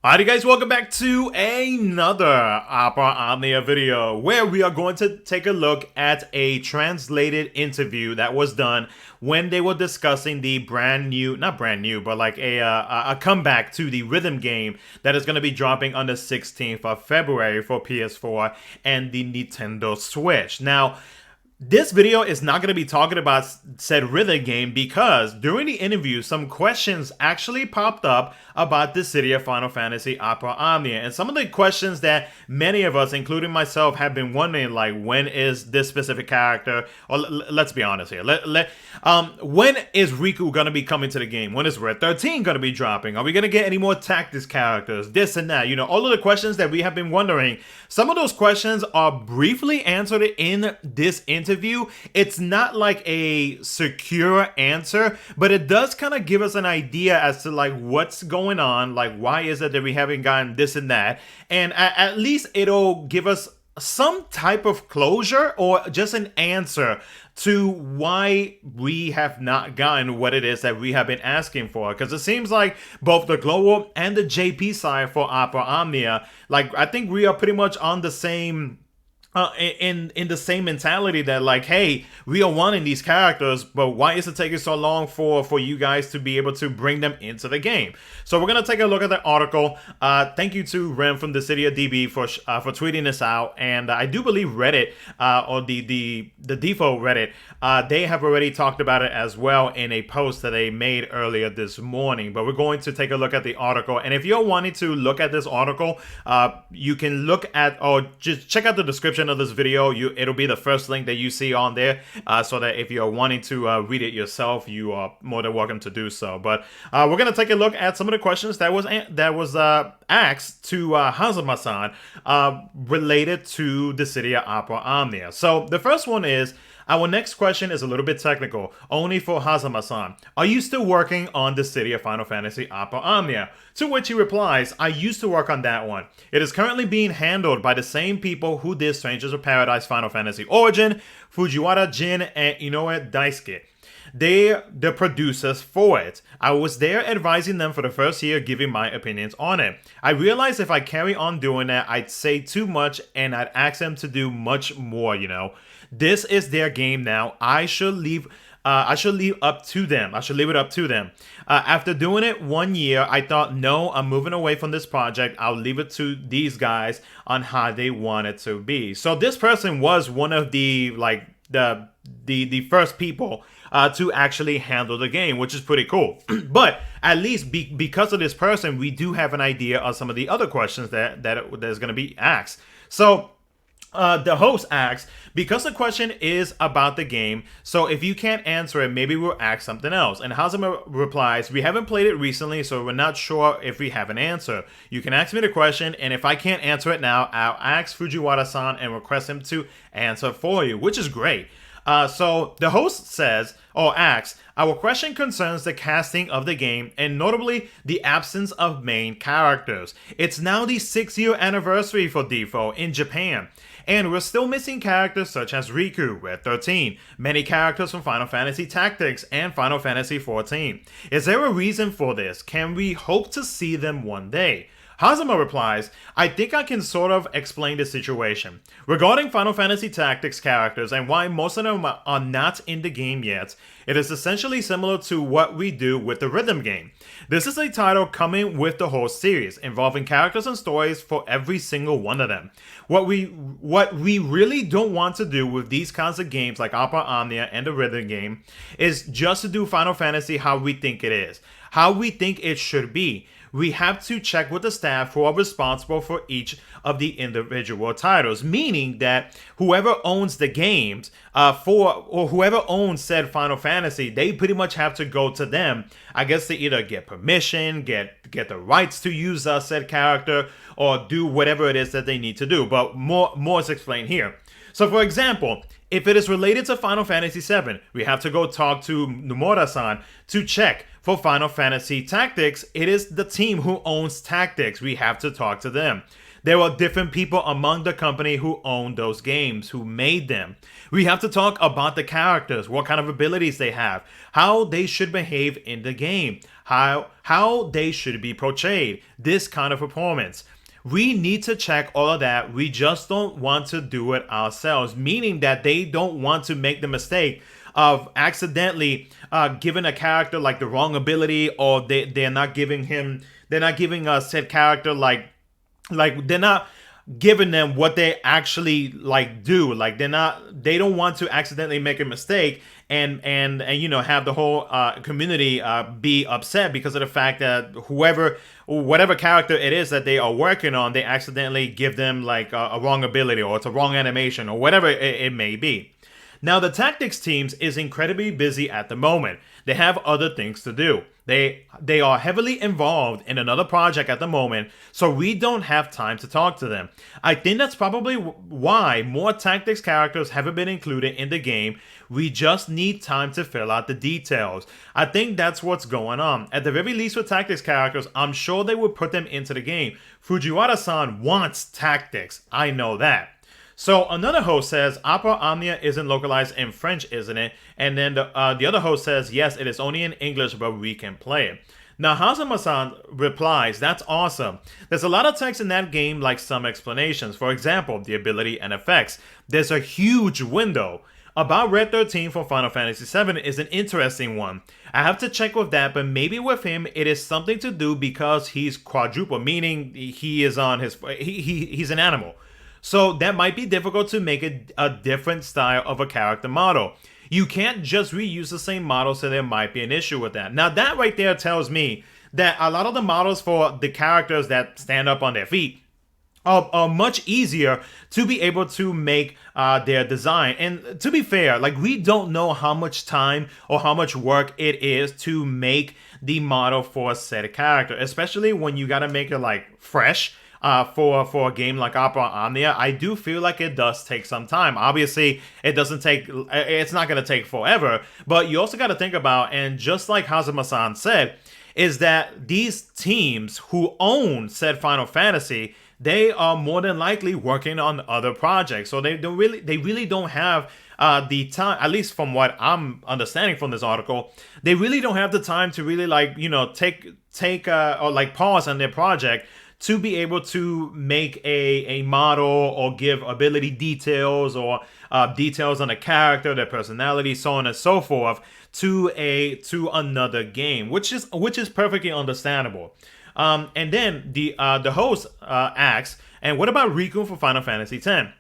Alright guys, welcome back to another Opera Omnia video where we are going to take a look at a translated interview that was done when they were discussing the not brand new, but like a comeback to the rhythm game that is going to be dropping on the 16th of February for PS4 and the Nintendo Switch. Now, this video is not going to be talking about said rhythm game because during the interview, some questions actually popped up about Dissidia Final Fantasy Opera Omnia. And some of the questions that many of us, including myself, have been wondering, like, when is this specific character, or let's be honest here, when is Riku going to be coming to the game? When is Red 13 going to be dropping? Are we going to get any more tactics characters? This and that, you know, all of the questions that we have been wondering. Some of those questions are briefly answered in this interview. It's not like a secure answer, but it does kind of give us an idea as to like what's going on, like why is it that we haven't gotten this and that, and at least it'll give us some type of closure or just an answer to why we have not gotten what it is that we have been asking for. Because it seems like both the global and the JP side for Opera Omnia, like I think we are pretty much on the same in the same mentality that like, hey, we are wanting these characters, but why is it taking so long for you guys to be able to bring them into the game? So we're gonna take a look at the article. Thank you to Rem from Dissidia DB for tweeting this out, and I do believe Reddit or the DFFOO Reddit, they have already talked about it as well in a post that they made earlier this morning. But we're going to take a look at the article, and if you're wanting to look at this article, you can look at or just check out the description of this video. It'll be the first link that you see on there, so that if you're wanting to read it yourself, you are more than welcome to do so. But we're gonna take a look at some of the questions that was asked to Hazama-san related to Dissidia Opera Omnia. So the first one is, our next question is a little bit technical, only for Hazama-san. Are you still working on Dissidia Final Fantasy Opera Omnia? To which he replies, I used to work on that one. It is currently being handled by the same people who did Strangers of Paradise Final Fantasy Origin, Fujiwara Jin, and Inoue Daisuke. They're the producers for it. I was there advising them for the first year, giving my opinions on it. I realized if I carry on doing that, I'd say too much and I'd ask them to do much more, you know. This is their game now. I should leave it up to them. After doing it 1 year, I thought, no, I'm moving away from this project. I'll leave it to these guys on how they want it to be. So this person was one of the the first people to actually handle the game, which is pretty cool. But at least because of this person, we do have an idea of some of the other questions that's going to be asked. So the host asks, because the question is about the game, so if you can't answer it, maybe we'll ask something else. And Hazama replies, we haven't played it recently, so we're not sure if we have an answer. You can ask me the question, and if I can't answer it now, I'll ask Fujiwara-san and request him to answer for you, which is great. So the host says, or asks, our question concerns the casting of the game and notably the absence of main characters. It's now the 6-year anniversary for DFFOO in Japan, and we're still missing characters such as Riku, Red 13, many characters from Final Fantasy Tactics and Final Fantasy 14. Is there a reason for this? Can we hope to see them one day? Hazama replies, I think I can sort of explain the situation. Regarding Final Fantasy Tactics characters and why most of them are not in the game yet, it is essentially similar to what we do with the rhythm game. This is a title coming with the whole series, involving characters and stories for every single one of them. What we really don't want to do with these kinds of games like Opera Omnia and the rhythm game is just to do Final Fantasy how we think it is, how we think it should be. We have to check with the staff who are responsible for each of the individual titles, meaning that whoever owns the games or whoever owns said Final Fantasy, they pretty much have to go to them, I guess, to either get permission, get the rights to use said character, or do whatever it is that they need to do. But more is explained here. So for example, if it is related to Final Fantasy VII, we have to go talk to Nomura-san to check. For Final Fantasy Tactics, it is the team who owns Tactics. We have to talk to them. There are different people among the company who own those games, who made them. We have to talk about the characters, what kind of abilities they have, how they should behave in the game, how they should be portrayed, this kind of performance. We need to check all of that. We just don't want to do it ourselves, meaning that they don't want to make the mistake of accidentally giving a character like the wrong ability, or they're not giving a said character like they're not giving them what they actually like do. Like they don't want to accidentally make a mistake and have the whole community be upset because of the fact that whatever character it is that they are working on, they accidentally give them like a wrong ability, or it's a wrong animation, or whatever it may be. Now, the tactics teams is incredibly busy at the moment. They have other things to do. They are heavily involved in another project at the moment, so we don't have time to talk to them. I think that's probably why more tactics characters haven't been included in the game. We just need time to fill out the details. I think that's what's going on. At the very least with tactics characters, I'm sure they would put them into the game. Fujiwara-san wants tactics. I know that. So another host says, Opera Omnia isn't localized in French, isn't it? And then the other host says, yes, it is only in English, but we can play it. Now, Hazama-san replies, that's awesome. There's a lot of text in that game, like some explanations. For example, the ability and effects. There's a huge window. About Red 13 for Final Fantasy VII is an interesting one. I have to check with that, but maybe with him it is something to do because he's quadruple, meaning he is on his he's an animal. So that might be difficult to make a different style of a character model. You can't just reuse the same model, so there might be an issue with that. Now that right there tells me that a lot of the models for the characters that stand up on their feet are much easier to be able to make their design. And to be fair, like, we don't know how much time or how much work it is to make the model for a said character, especially when you gotta make it like fresh. For a game like Opera Omnia, I do feel like it does take some time. Obviously, it's not going to take forever, but you also got to think about, and just like Hazama-san said, is that these teams who own said Final Fantasy, they are more than likely working on other projects. So they really don't have the time, at least from what I'm understanding from this article, they really don't have the time to really take or like pause on their project to be able to make a model or give ability details or details on a character, their personality, so on and so forth, to another game, which is perfectly understandable. And then the host asks, and what about Riku for Final Fantasy X?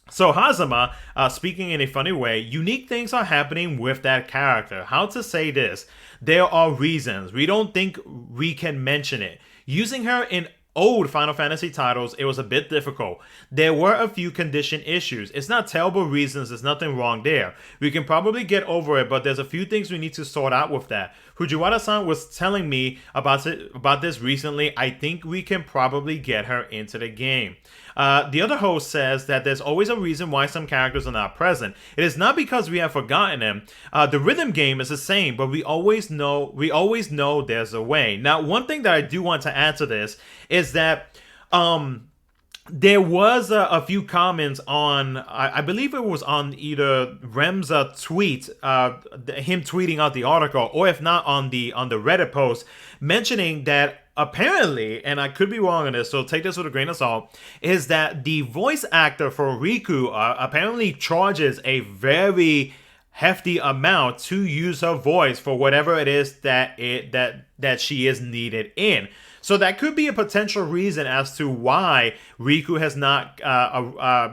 So Hazama, speaking in a funny way, unique things are happening with that character. How to say this? There are reasons. We don't think we can mention it. Using her in old Final Fantasy titles, it was a bit difficult. There were a few condition issues. It's not terrible reasons, there's nothing wrong there. We can probably get over it, but there's a few things we need to sort out with that. Fujiwara-san was telling me about this recently. I think we can probably get her into the game. The other host says that there's always a reason why some characters are not present. It is not because we have forgotten them. The rhythm game is the same, but we always know there's a way. Now, one thing that I do want to add to this is that there was a few comments on, I believe it was on either Rem's tweet, him tweeting out the article, or if not on the Reddit post, mentioning that apparently, and I could be wrong on this, so take this with a grain of salt, is that the voice actor for Riku apparently charges a very hefty amount to use her voice for whatever it is that she is needed in. So that could be a potential reason as to why Riku has not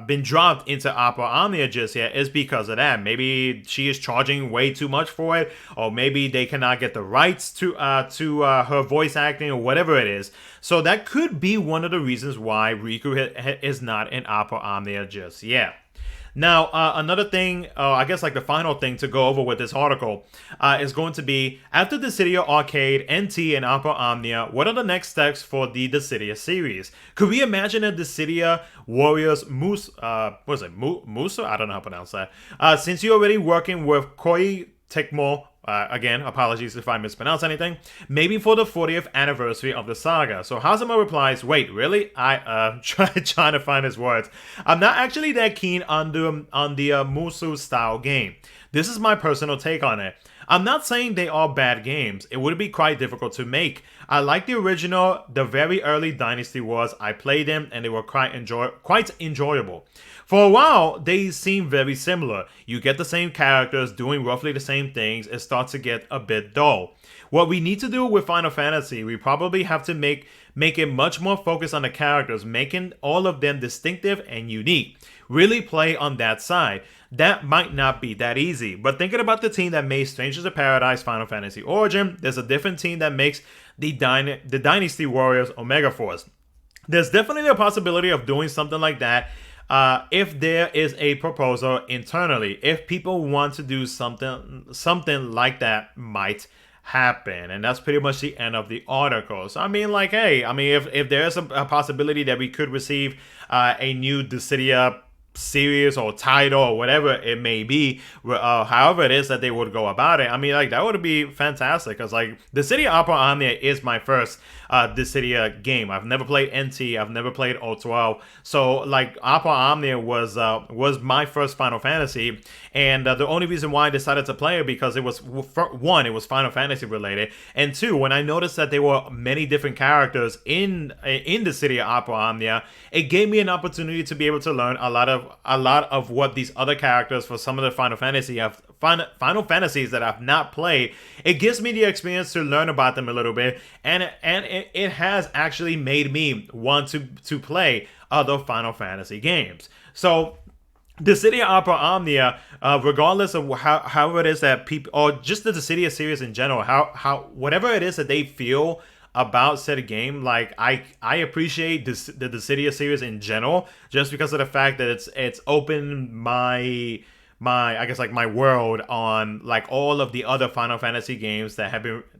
been dropped into Opera Omnia just yet, is because of that. Maybe she is charging way too much for it, or maybe they cannot get the rights to her voice acting, or whatever it is. So that could be one of the reasons why Riku is not in Opera Omnia just yet. Now, another thing, I guess like the final thing to go over with this article is going to be, after Dissidia Arcade, NT, and Opera Omnia, what are the next steps for the Dissidia series? Could we imagine a Dissidia Warriors Musa? I don't know how to pronounce that. Since you're already working with Koei Tecmo, Again, apologies if I mispronounce anything. Maybe for the 40th anniversary of the saga. So Hazama replies, wait, really? I trying to find his words. I'm not actually that keen on the Musu style game. This is my personal take on it. I'm not saying they are bad games. It would be quite difficult to make. I like the original, the very early Dynasty Wars. I played them and they were quite enjoyable. For a while, they seem very similar. You get the same characters doing roughly the same things. It starts to get a bit dull. What we need to do with Final Fantasy, we probably have to make it much more focused on the characters, making all of them distinctive and unique. Really play on that side. That might not be that easy, but thinking about the team that made Strangers of Paradise Final Fantasy Origin, there's a different team that makes the Dynasty Warriors Omega Force. There's definitely a possibility of doing something like that if there is a proposal internally. If people want to do something like that might happen. And that's pretty much the end of the article. So I mean, like, hey, I mean, if there's a possibility that we could receive a new Dissidia series or title or whatever it may be, however it is that they would go about it, I mean, like, that would be fantastic, because like Dissidia Opera Omnia is my first Dissidia game. I've never played NT, I've never played O12, so like Opera Omnia was my first Final Fantasy, and the only reason why I decided to play it because it was, one, it was Final Fantasy related, and two, when I noticed that there were many different characters in Dissidia Opera Omnia, it gave me an opportunity to be able to learn a lot of what these other characters for some of the Final Fantasies that I've not played. It gives me the experience to learn about them a little bit, and it has actually made me want to play other Final Fantasy games. So Dissidia Opera Omnia, regardless of how it is that people, or just the Dissidia series in general, how whatever it is that they feel about said game, like I appreciate the Dissidia series in general, just because of the fact that it's opened my I guess like my world on like all of the other Final Fantasy games that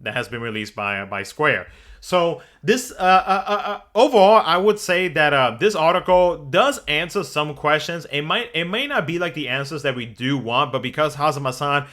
has been released by Square. So this overall, I would say that this article does answer some questions. It may not be like the answers that we do want, but because Hazama-san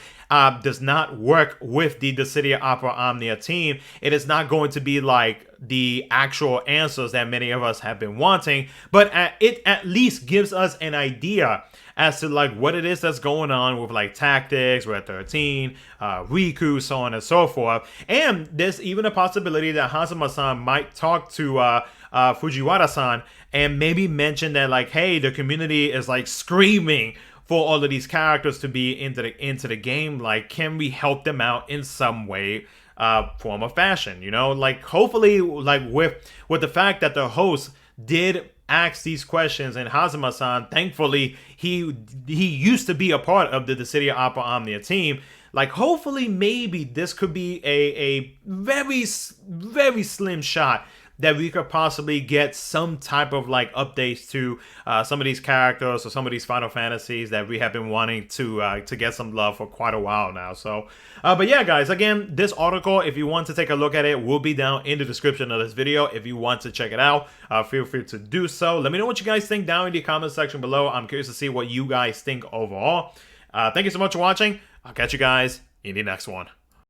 does not work with the Dissidia Opera Omnia team, it is not going to be like the actual answers that many of us have been wanting, but it at least gives us an idea as to like what it is that's going on with like tactics, Red 13, Riku, so on and so forth. And there's even a possibility that Hazama-san might talk to Fujiwara-san and maybe mention that like, hey, the community is like screaming for all of these characters to be into the game. Like, can we help them out in some way, form or fashion? You know, like hopefully, like with the fact that the host did ask these questions, and Hazama-san, thankfully, he used to be a part of the Dissidia Opera Omnia team. Like, hopefully, maybe this could be a very, very slim shot that we could possibly get some type of like updates to some of these characters or some of these Final Fantasies that we have been wanting to get some love for quite a while now. So, but yeah, guys, again, this article, if you want to take a look at it, will be down in the description of this video. If you want to check it out, feel free to do so. Let me know what you guys think down in the comment section below. I'm curious to see what you guys think overall. Thank you so much for watching. I'll catch you guys in the next one.